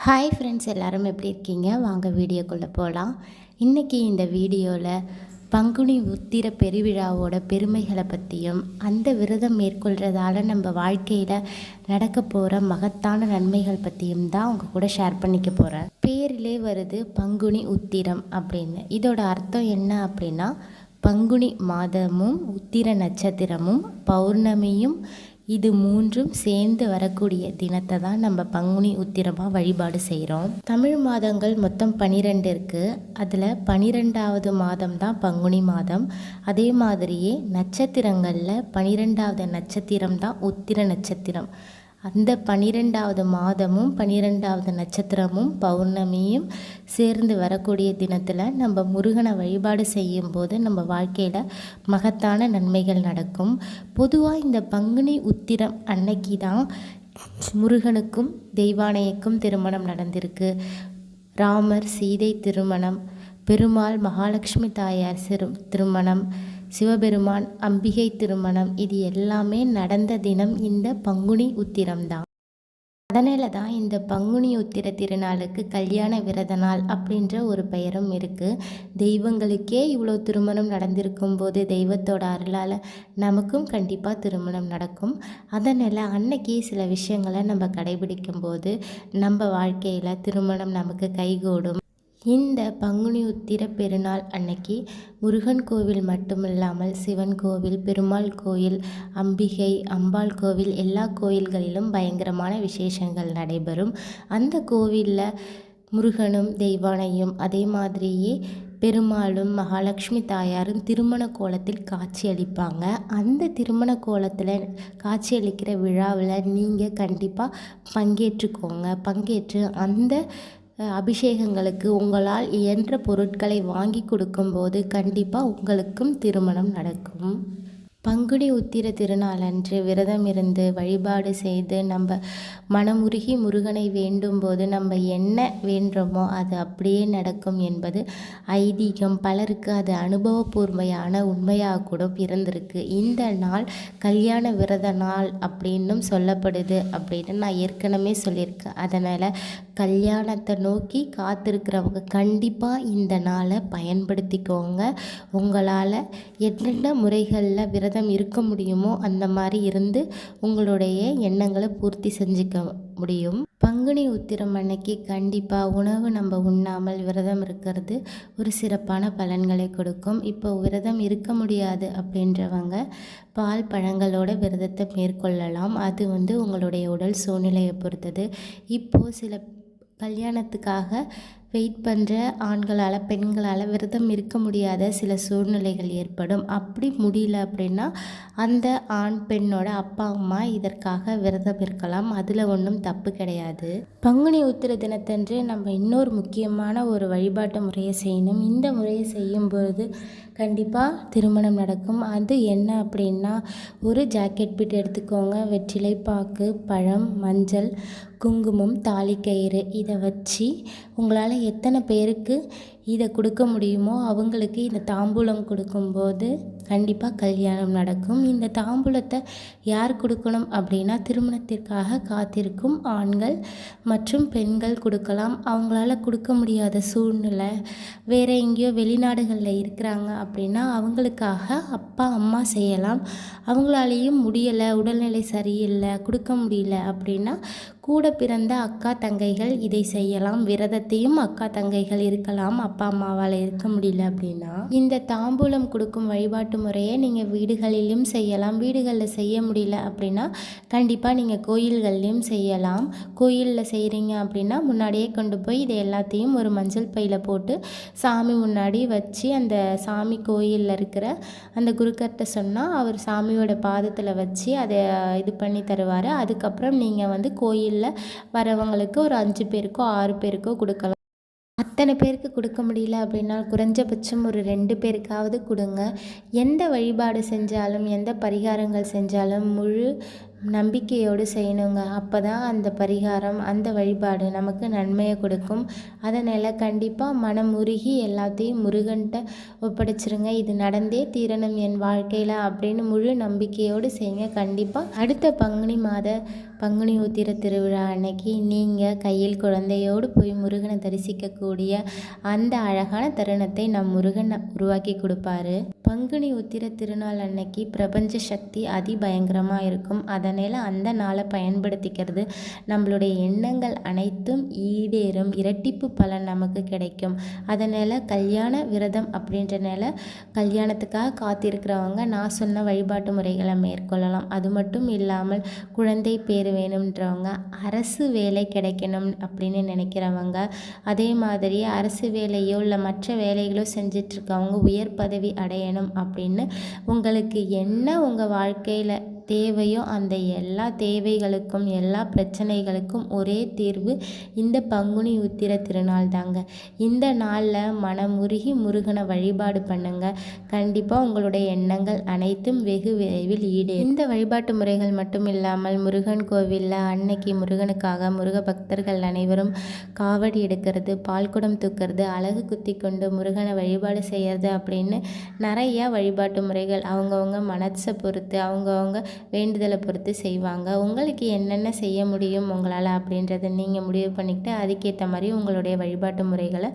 Hi friends, எல்லோரும் எப்படி இருக்கீங்க? வாங்க வீடியோக்குள்ளே போகலாம். இன்றைக்கி இந்த வீடியோவில் பங்குனி உத்திர பெருவிழாவோட பெருமைகளை பற்றியும் அந்த விரதம் மேற்கொள்கிறதால நம்ம வாழ்க்கையில் நடக்க போகிற மகத்தான நன்மைகள் பற்றியும் தான் உங்கள் கூட ஷேர் பண்ணிக்க போகிறேன். பேரிலே வருது பங்குனி உத்திரம் அப்படின்னு. இதோட அர்த்தம் என்ன அப்படின்னா, பங்குனி மாதமும் உத்திர நட்சத்திரமும் பௌர்ணமியும் இது மூன்றும் சேர்ந்து வரக்கூடிய தினத்தை தான் நம்ம பங்குனி உத்திரமாக வழிபாடு செய்கிறோம். தமிழ் மாதங்கள் மொத்தம் 12 இருக்குது. அதில் 12வது மாதம் தான் பங்குனி மாதம். அதே மாதிரியே நட்சத்திரங்களில் 12வது நட்சத்திரம் தான் உத்திர நட்சத்திரம். அந்த 12வது மாதமும் 12வது நட்சத்திரமும் பௌர்ணமியும் சேர்ந்து வரக்கூடிய தினத்தில் நம்ம முருகனை வழிபாடு செய்யும்போது நம்ம வாழ்க்கையில் மகத்தான நன்மைகள் நடக்கும். பொதுவாக இந்த பங்குனி உத்திரம் அன்னைக்கு தான் முருகனுக்கும் தெய்வானைக்கும் திருமணம் நடந்திருக்கு. ராமர் சீதை திருமணம், பெருமாள் மகாலட்சுமி தாயார் திருமணம், சிவபெருமான் அம்பிகை திருமணம், இது எல்லாமே நடந்த தினம் இந்த பங்குனி உத்திரம்தான். அதனால தான் இந்த பங்குனி உத்திர திருநாளுக்கு கல்யாண விரத நாள் அப்படின்ற ஒரு பெயரும் இருக்குது. தெய்வங்களுக்கே இவ்வளோ திருமணம் நடந்திருக்கும் போது தெய்வத்தோட அருளால் நமக்கும் கண்டிப்பாக திருமணம் நடக்கும். அதனால் அன்னைக்கு சில விஷயங்களை நம்ம கடைபிடிக்கும் போது நம்ம வாழ்க்கையில் திருமணம் நமக்கு கைகூடும். இந்த பங்குனி உத்திர பெருநாள் அன்னைக்கு முருகன் கோவில் மட்டுமில்லாமல் சிவன் கோவில், பெருமாள் கோயில், அம்பிகை அம்பாள் கோவில், எல்லா கோயில்களிலும் பயங்கரமான விசேஷங்கள் நடைபெறும். அந்த கோவிலில் முருகனும் தெய்வானையும் அதே மாதிரியே பெருமாளும் மகாலட்சுமி தாயாரும் திருமண கோலத்தில் காட்சியளிப்பாங்க. அந்த திருமண கோலத்தில் காட்சியளிக்கிற விழாவில் நீங்கள் கண்டிப்பாக பங்கேற்று அந்த அபிஷேகங்களுக்கு உங்களால் இயன்ற பொருட்களை வாங்கி கொடுக்கும்போது கண்டிப்பாக உங்களுக்கும் திருமணம் நடக்கும். பங்குனி உத்திர திருநாளன்று விரதம் இருந்து வழிபாடு செய்து நம்ம மனமுருகி முருகனை வேண்டும் போது நம்ம என்ன வேண்டுமோ அது அப்படியே நடக்கும் என்பது ஐதீகம். பலருக்கு அது அனுபவபூர்வமான உண்மையாக கூட இருந்திருக்கு. இந்த நாள் கல்யாண விரத நாள் அப்படின்னும் சொல்லப்படுது அப்படின்னு நான் ஏற்கனவே சொல்லியிருக்கேன். அதனால் கல்யாணத்தை நோக்கி காத்திருக்கிறவங்க கண்டிப்பாக இந்த நாளை பயன்படுத்திக்கோங்க. உங்களால் என்னென்ன முறைகளில் விரதம் இருக்க முடியுமோ அந்த மாதிரி இருந்து உங்களுடைய எண்ணங்களை பூர்த்தி செஞ்சுக்க முடியும். பங்குனி உத்திரம் அன்னைக்கு கண்டிப்பாக உணவு நம்ம உண்ணாமல் விரதம் இருக்கிறது ஒரு சிறப்பான பலன்களை கொடுக்கும். இப்போ விரதம் இருக்க முடியாது அப்படின்றவங்க பால் பழங்களோட விரதத்தை மேற்கொள்ளலாம். அது உங்களுடைய உடல் சூழ்நிலையை பொறுத்தது. இப்போது சில கல்யாணத்துக்காக வெயிட் பண்ணுற ஆண்களால் பெண்களால் விரதம் இருக்க முடியாத சில சூழ்நிலைகள் ஏற்படும். அப்படி முடியல அப்படின்னா அந்த ஆண் பெண்ணோட அப்பா அம்மா இதற்காக விரதம் இருக்கலாம். அதில் ஒன்றும் தப்பு கிடையாது. பங்குனி உத்திர தினத்தன்று நம்ம இன்னொரு முக்கியமான ஒரு வழிபாட்டு முறையை செய்யணும். இந்த முறையை செய்யும்போது கண்டிப்பாக திருமணம் நடக்கும். அது என்ன அப்படின்னா, ஒரு ஜாக்கெட் பீட் எடுத்துக்கோங்க. வெற்றிலை பாக்கு, பழம், மஞ்சள், குங்குமம், தாலிக்கயிறு இதை வச்சு உங்களால் எத்தனை பேருக்கு இதை கொடுக்க முடியுமோ அவங்களுக்கு இந்த தாம்பூலம் கொடுக்கும்போது கண்டிப்பாக கல்யாணம் நடக்கும். இந்த தாம்பூலத்தை யார் கொடுக்கணும் அப்படின்னா, திருமணத்திற்காக காத்திருக்கும் ஆண்கள் மற்றும் பெண்கள் கொடுக்கலாம். அவங்களால கொடுக்க முடியாத சூழ்நிலை, வேறு எங்கேயோ வெளிநாடுகளில் இருக்கிறாங்க அப்படின்னா அவங்களுக்காக அப்பா அம்மா செய்யலாம். அவங்களாலேயும் முடியலை, உடல்நிலை சரியில்லை, கொடுக்க முடியல அப்படின்னா கூட பிறந்த அக்கா தங்கைகள் இதை செய்யலாம். விரதத்தையும் அக்கா தங்கைகள் இருக்கலாம். அப்பா அம்மாவால் இருக்க முடியல அப்படின்னா இந்த தாம்பூலம் கொடுக்கும் வழிபாட்டு முறையை நீங்கள் வீடுகளிலும் செய்யலாம். வீடுகளில் செய்ய முடியல அப்படின்னா கண்டிப்பாக நீங்கள் கோயில்கள்லையும் செய்யலாம். கோயிலில் செய்கிறீங்க அப்படின்னா முன்னாடியே கொண்டு போய் இதை எல்லாத்தையும் ஒரு மஞ்சள் பையில் போட்டு சாமி முன்னாடி வச்சு அந்த சாமி கோயிலில் இருக்கிற அந்த குருக்கர்கிட்ட சொன்னால் அவர் சாமியோட பாதத்தில் வச்சு அதை இது பண்ணி தருவார். அதுக்கப்புறம் நீங்கள் கோயிலில் வரவங்களுக்கு ஒரு 5 பேருக்கோ 6 பேருக்கோ கொடுக்கலாம். அத்தனை பேருக்கு கொடுக்க முடியல அப்படின்னா குறைஞ்சபட்சம் ஒரு 2 பேருக்காவது கொடுங்க. எந்த வழிபாடு செஞ்சாலும் எந்த பரிகாரங்கள் செஞ்சாலும் முழு நம்பிக்கையோடு செய்யணுங்க. அப்போ தான் அந்த பரிகாரம் அந்த வழிபாடு நமக்கு நன்மையை கொடுக்கும். அதனால் கண்டிப்பாக மனம் உருகி எல்லாத்தையும் முருகன்கிட்ட ஒப்படைச்சிருங்க. இது நடந்தே தீரணும் என் வாழ்க்கையில் அப்படின்னு முழு நம்பிக்கையோடு செய்யுங்க. கண்டிப்பாக அடுத்த பங்குனி மாத பங்குனி உத்திர திருவிழா அன்னைக்கு நீங்கள் கையில் குழந்தையோடு போய் முருகனை தரிசிக்கக்கூடிய அந்த அழகான தருணத்தை நம் முருகன் உருவாக்கி கொடுப்பாரு. பங்குனி உத்திர திருநாள் அன்னைக்கு பிரபஞ்ச சக்தி அதிபயங்கரமாக இருக்கும். அதனால் அந்த நாளை பயன்படுத்திக்கிறது நம்மளுடைய எண்ணங்கள் அனைத்தும் ஈடேறும், இரட்டிப்பு பலன் நமக்கு கிடைக்கும். அதனால் கல்யாண விரதம் அப்படின்றனால கல்யாணத்துக்காக காத்திருக்கிறவங்க நான் சொன்ன வழிபாட்டு முறைகளை மேற்கொள்ளலாம். அது மட்டும் இல்லாமல் குழந்தை பேர் வேணுன்றவங்க, அரசு வேலை கிடைக்கணும் அப்படின்னு நினைக்கிறவங்க, அதே மாதிரி அரசு வேலையோ இல்லை மற்ற வேலைகளோ செஞ்சிட்ருக்கவங்க உயர் பதவி அடையணும் அப்படின்னு உங்களுக்கு என்ன உங்கள் வாழ்க்கையில் தேவையோ அந்த எல்லா தேவைகளுக்கும் எல்லா பிரச்சனைகளுக்கும் ஒரே தீர்வு இந்த பங்குனி உத்திர திருநாள் தாங்க. இந்த நாளில் மனமுருகி முருகனை வழிபாடு பண்ணுங்க. கண்டிப்பாக உங்களுடைய எண்ணங்கள் அனைத்தும் வெகு விரைவில் ஈடேறும். இந்த வழிபாட்டு முறைகள் மட்டும் இல்லாமல் முருகன் கோவிலில் அன்னைக்கு முருகனுக்காக முருக பக்தர்கள் அனைவரும் காவடி எடுக்கிறது, பால்குடம் தூக்கிறது, அழகு குத்தி கொண்டு முருகனை வழிபாடு செய்கிறது அப்படின்னு நிறையா வழிபாட்டு முறைகள் அவங்கவுங்க மனசை பொறுத்து அவங்கவுங்க வேண்டுதலை பொறுத்து செய்வாங்க. உங்களுக்கு என்னென்ன செய்ய முடியும் உங்களால் அப்படின்றத நீங்கள் முடிவு பண்ணிக்கிட்டு அதுக்கேற்ற மாதிரி உங்களுடைய வழிபாட்டு முறைகளை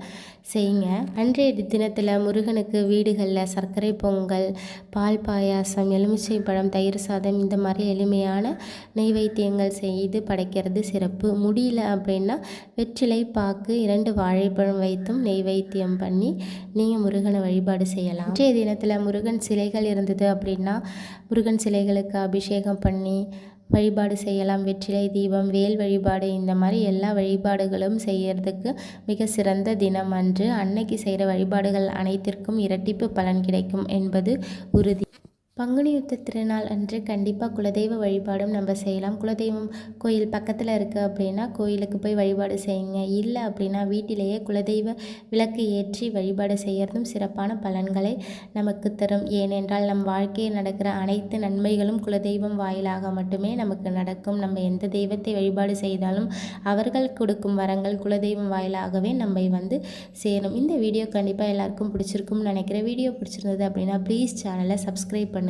செய்யுங்க. அன்றைய தினத்தில் முருகனுக்கு வீடுகளில் சர்க்கரை பொங்கல், பால் பாயாசம், எலுமிச்சை பழம், தயிர் சாதம் இந்த மாதிரி எளிமையான நெய்வேத்தியங்கள் செய்து படைக்கிறது சிறப்பு. முடியல அப்படின்னா வெற்றிலை பாக்கு 2 வாழைப்பழம் வைத்தும் நெய்வேத்தியம் பண்ணி நீங்கள் முருகனை வழிபாடு செய்யலாம். அன்றைய தினத்தில் முருகன் சிலைகள் இருந்தது அப்படின்னா முருகன் சிலைகளுக்கு அபிஷேகம் பண்ணி வழிபாடு செய்யலாம். வெற்றிலை தீபம், வேல் வழிபாடு இந்த மாதிரி எல்லா வழிபாடுகளும் செய்யறதுக்கு மிக சிறந்த தினம் அன்று. அன்னைக்கு செய்கிற வழிபாடுகள் அனைத்திற்கும் இரட்டிப்பு பலன் கிடைக்கும் என்பது உறுதி. பங்குனி உத்திர திருநாள் அன்று கண்டிப்பாக குலதெய்வ வழிபாடும் நம்ம செய்யலாம். குலதெய்வம் கோயில் பக்கத்தில் இருக்குது அப்படின்னா கோயிலுக்கு போய் வழிபாடு செய்யுங்க. இல்லை அப்படின்னா வீட்டிலேயே குலதெய்வ விளக்கு ஏற்றி வழிபாடு செய்கிறதும் சிறப்பான பலன்களை நமக்கு தரும். ஏனென்றால் நம் வாழ்க்கையில் நடக்கிற அனைத்து நன்மைகளும் குலதெய்வம் வாயிலாக மட்டுமே நமக்கு நடக்கும். நம்ம எந்த தெய்வத்தை வழிபாடு செய்தாலும் அவர்கள் கொடுக்கும் வரங்கள் குலதெய்வம் வாயிலாகவே நம்மை வந்து சேரும். இந்த வீடியோ கண்டிப்பாக எல்லாருக்கும் பிடிச்சிருக்கும்னு நினைக்கிறேன். வீடியோ பிடிச்சிருந்தது அப்படின்னா ப்ளீஸ் சேனலை சப்ஸ்கிரைப் பண்ணுங்கள்.